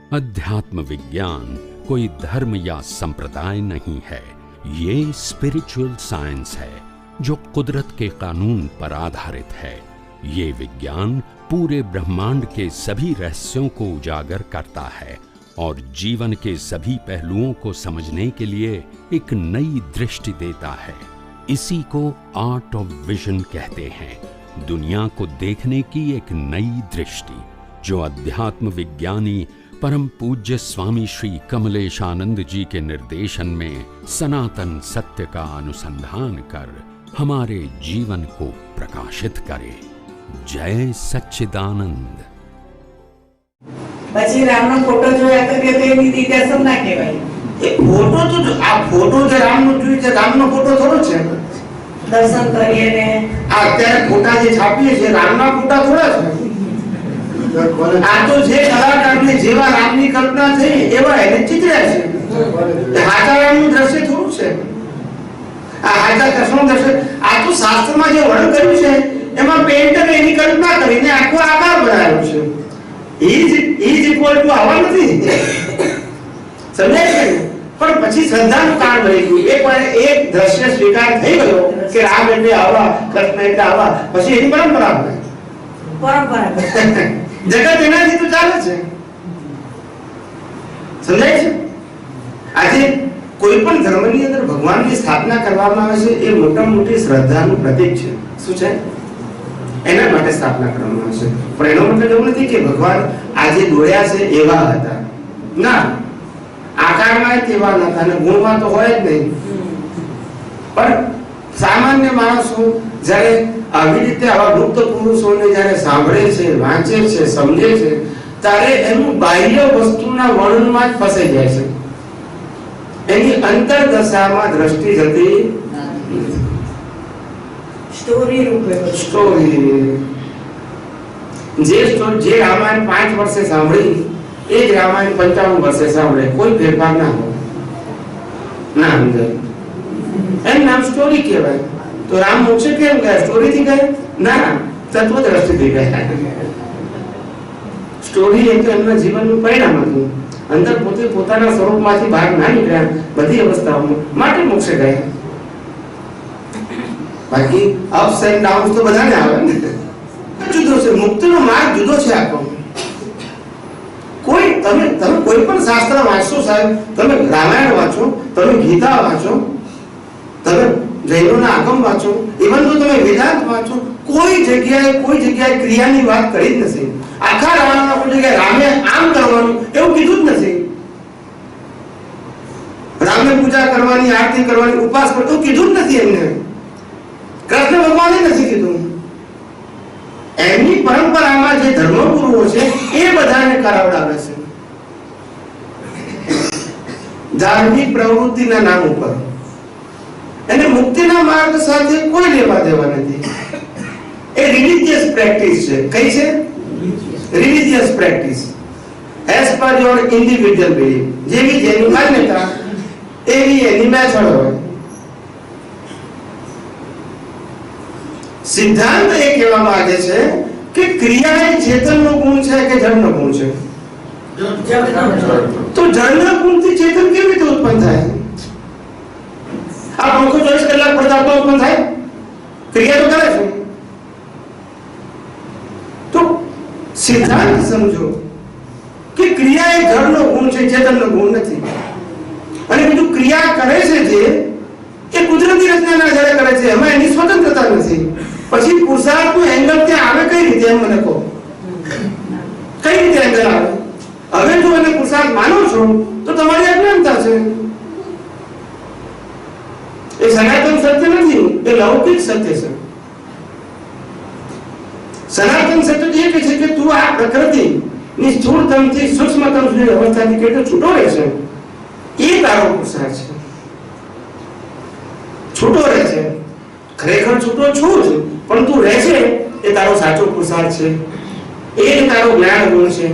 अध्यात्म विज्ञान कोई धर्म या संप्रदाय नहीं है, ये स्पिरिचुअल साइंस है जो कुदरत के कानून पर आधारित है। ये विज्ञान पूरे ब्रह्मांड के सभी रहस्यों को उजागर करता है और जीवन के सभी पहलुओं को समझने के लिए एक नई दृष्टि देता है। इसी को आर्ट ऑफ विजन कहते हैं, दुनिया को देखने की एक नई दृष्टि, जो अध्यात्म विज्ञानी परम पूज्य स्वामी श्री कमलेशानंद जी के निर्देशन में सनातन सत्य का अनुसंधान कर हमारे जीवन को प्रकाशित करे। जय सच्चिदानंद। પછી રામનો ફોટો જોયા તો કે તે નિત્યાસમ ના કહેવાય। એ ફોટો તો આ ફોટો જે રામનો જોઈ છે, રામનો ફોટો થોડો છે। દર્શન કરીએ ને આ અત્યારે ફોટા જે છાપીએ છે રામના ફોટા થોડા છે। આ તો જે કલાકારને જેવા રામની કલ્પના થઈ એવા એને ચિત્ર્યા છે। હાચા રામનું દ્રશ્ય થોડું છે। આ હાચા કૃષ્ણ દ્રશ્ય આ તો શાસ્ત્રમાં જે વર્ણન કર્યું છે એમાં પેઇન્ટરે એની કલ્પના કરીને આખો આકાર બનાવ્યો છે। ઇઝ ઇક્વલ ટુ આવા નથી, સમજાય છે? પણ પછી શ્રદ્ધાનું કારણ બની ગયું। એકવાર એક દ્રશ્ય સ્વીકાર થઈ ગયો કે રામ એટલે આવા, કૃષ્ણ એટલે આવા, પછી એની પરંપરા બને। જગત એનાથી તો ચાલે છે, સમજાય છે? આજે કોઈ પણ ધર્મની અંદર ભગવાનની સ્થાપના કરવામાં આવે છે એ મોટામાં મોટી શ્રદ્ધાનું પ્રતીક છે। શું છે? એના માટે સ્થાપના કરવામાં આવે છે। પણ એનો મતલબ એવું નથી કે ભગવાન આજે દોડ્યા છે એવા હતા, ના, આકારમાં તેવા નતા અને ગુણમાં તો હોય જ નહીં। પણ સામાન્ય માણસો જ્યારે આવી રીતે આવા ગુપ્ત પુરુષોને જ્યારે સાંભળે છે, વાંચે છે, સમજે છે, ત્યારે એનું બાહ્ય વસ્તુના વર્ણનમાં જ ફસાઈ જાય છે, એની અંતરદશામાં દ્રષ્ટિ જતી સ્ટોરી રૂપે સ્ટોરી જે રામાયણ 5 વર્ષે સાંભળી એ જ રામાયણ 55 વર્ષે સાંભળે, કોઈ ફેરફાર ના હોય, ના સમજાય। એનું નામ સ્ટોરી કહેવાય। તો રામ મોક્ષે કેમ ગયા? સ્ટોરી થી ગયા? ના, તત્વ દ્રષ્ટિથી ગયા। સ્ટોરી એ તો એમના જીવનનું પરિણામ હતું, અંદર પોતે પોતાના સ્વરૂપમાંથી બહાર ના નીકળ્યા બધી અવસ્થાઓમાં, માટે મોક્ષે ગયા। બાકી અપ્સ એન્ડ ડાઉન્સ તો બધાને આવે ને। જુદો છે, મુક્તિનો માર્ગ જુદો છે આખો। કોઈ તમે કોઈ પણ શાસ્ત્ર વાંચો સાહેબ, તમે રામાયણ વાંચો, તમે ગીતા વાંચો, તમે જૈનોના આગમ વાંચો, ઇવન તો તમે વેદાંત વાંચો, કોઈ જગ્યાએ ક્રિયાની વાત કરી જ નથી। આખા રામાયણમાં કોઈ જગ્યાએ રામે આમ કરવાનું એવું કીધું જ નથી। રામે પૂજા કરવાની, આરતી કરવાની, ઉપવાસ કરવું કીધું જ નથી એમને। કૃષ્ણ ભગવાને નથી કીધું। એમની પરંપરામાં જે ધર્મગુરુઓ છે એ બધાને કરાવડાવે છે ધાર્મિક પ્રવૃત્તિના નામ ઉપર। એને મુક્તિના માર્ગ સાથે કોઈ લેવા દેવા નથી। એ રિલિજિયસ પ્રેક્ટિસ છે। કઈ છે? Religious practice as per your individual belief. જેવી જેની માન્યતા એવી એની મેથડ હોય। સિદ્ધાંત એ કહેવા માંગે છે કે ક્રિયા એ ચેતનનો ગુણ છે કે જળનો ગુણ છે? તો જળના ગુણથી ચેતન કેવી રીતે ઉત્પન્ન થાય? આ પંખો 24 કલાક પડતા તો ઉત્પન્ન થાય? ક્રિયા તો કરે છે। તો સિદ્ધાંત સમજો કે ક્રિયા એ જળનો ગુણ છે, ચેતનનો ગુણ નથી। અને બીજું ક્રિયા કરે છે જે એ કુદરતી રચનાના આધારે કરે છે, એમાં એની સ્વતંત્રતા નથી। પછી પુરુષાર્થનો એંગલ ત્યાં આવે કઈ રીતે? એમ મને કહો, કઈ રીતે એંગલ આવે? હવે જો એને પુરુષાર્થ માનો છો તો તમારી અજ્ઞાનતા છે। એ સનાતન સત્ય નથી, એ લૌકિક સત્ય છે। સનાતન સત્ય એ કહે છે કે તું આ પ્રકૃતિની સ્થૂળતમથી સૂક્ષ્મતમ સુધી અવસ્થાથી કેટલો છૂટો રહેશે એ તારો પુરુષાર્થ છે। છૂટો રહે છે, ખરેખર છૂટો છું જ, પણ તું રહે છે એ તારો સાચો પુરુષાર્થ છે। એ તારો જ્ઞાન ગુણ છે।